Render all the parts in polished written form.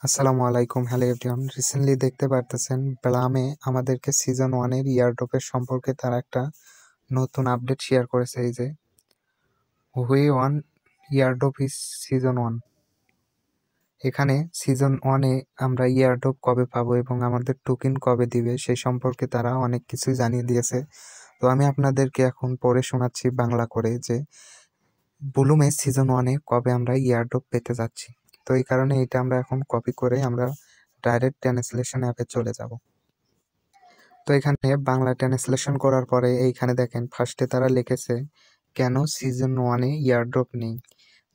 আসসালামু আলাইকুম। Hello everyone. Recently দেখতে পারতেছেন ব্লামে আমাদেরকে সিজন 1 এর ইয়ারড্রপের সম্পর্কে তারা একটা নতুন আপডেট শেয়ার করেছে। এই যে হুই ওয়ান ইয়ারড্রপ ইজ সিজন 1। এখানে সিজন 1 এ আমরা ইয়ারড্রপ কবে পাবো এবং আমাদের টোকেন কবে দিবে সেই সম্পর্কে তারা অনেক কিছুই জানিয়ে দিয়েছে। তো আমি আপনাদেরকে এখন পড়ে শোনাচ্ছি বাংলা করে যে ব্লুমে সিজন 1 এ কবে আমরা ইয়ারড্রপ পেতে যাচ্ছি। তো এই কারণে এটা আমরা এখন কপি করে আমরা ডাইরেক্ট ট্রান্সলেশন অ্যাপে চলে যাব। তো এখানে বাংলা ট্রান্সলেশন করার পরে এইখানে দেখেন ফার্স্টে তারা লিখেছে কেন সিজন 1 এ ইয়ারড্রপ নেই।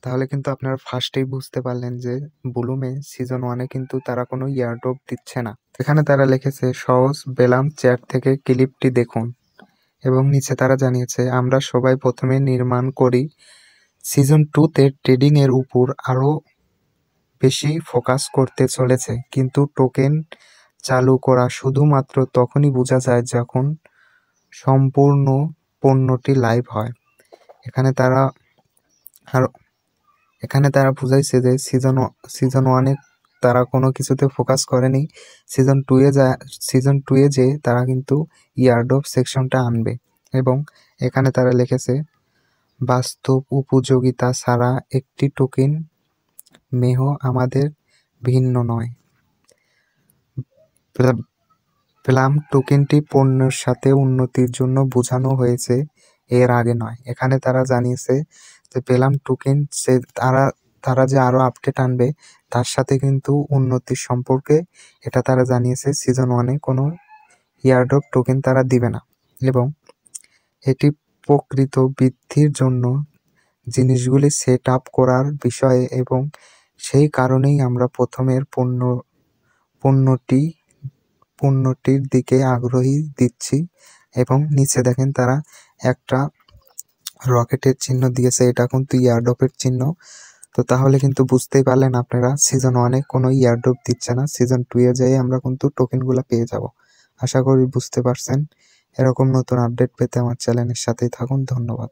তাহলে কিন্তু আপনারা ফার্স্টেই বুঝতে পারলেন যে ব্লুমে সিজন 1 এ কিন্তু তারা কোনো ইয়ারড্রপ দিচ্ছে না। এখানে তারা লিখেছে সহজ বেলাম চ্যাট থেকে ক্লিপটি দেখুন এবং নিচে তারা জানিয়েছে আমরা সবাই প্রথমে নির্মাণ করি সিজন 2 তে ট্রেডিং এর উপর আরো বেশি ফোকাস করতে চলেছে, কিন্তু টোকেন চালু করা শুধুমাত্র তখনই বোঝা যায় যখন সম্পূর্ণ পণ্যটি লাইভ হয়। এখানে তারা আর এখানে তারা বুঝাইছে যে সিজন 1 এ তারা কোনো কিছুতে ফোকাস করেনি। সিজন 2 এ যে তারা কিন্তু ইয়ারড্রপ সেকশনটা আনবে এবং এখানে তারা লিখেছে বাস্তব উপযোগিতা ছাড়া একটি টোকেন মেহ আমাদের ভিন্ন নয়। প্লাম টোকেনটি পণ্যের সাথে উন্নতির জন্য বোঝানো হয়েছে, এর আগে নয়। এখানে তারা জানিয়েছে যে প্লাম টোকেন সে তারা যে আরো আপডেট আনবে তার সাথে কিন্তু উন্নতির সম্পর্কে এটা তারা জানিয়েছে। সিজন 1 এ কোনো ইয়ারড্রপ টোকেন তারা দিবে না এবং এটি প্রকৃত বৃদ্ধির জন্য জিনিসগুলি সেট আপ করার বিষয়ে এবং সেই কারণেই আমরা প্রথমের পণ্যটির দিকে আগ্রহী দিচ্ছি। এবং নিচে দেখেন তারা একটা রকেটের চিহ্ন দিয়েছে, এটা কিন্তু ইয়ারড্রপের চিহ্ন। তো তাহলে কিন্তু বুঝতেই পারলেন আপনারা সিজন 1 এ কোনো ইয়ারড্রপ দিচ্ছে না, সিজন 2 এ যেয়ে আমরা কিন্তু টোকেনগুলো পেয়ে যাব। আশা করি বুঝতে পারছেন। এরকম নতুন আপডেট পেতে আমার চ্যানেলের সাথেই থাকুন। ধন্যবাদ।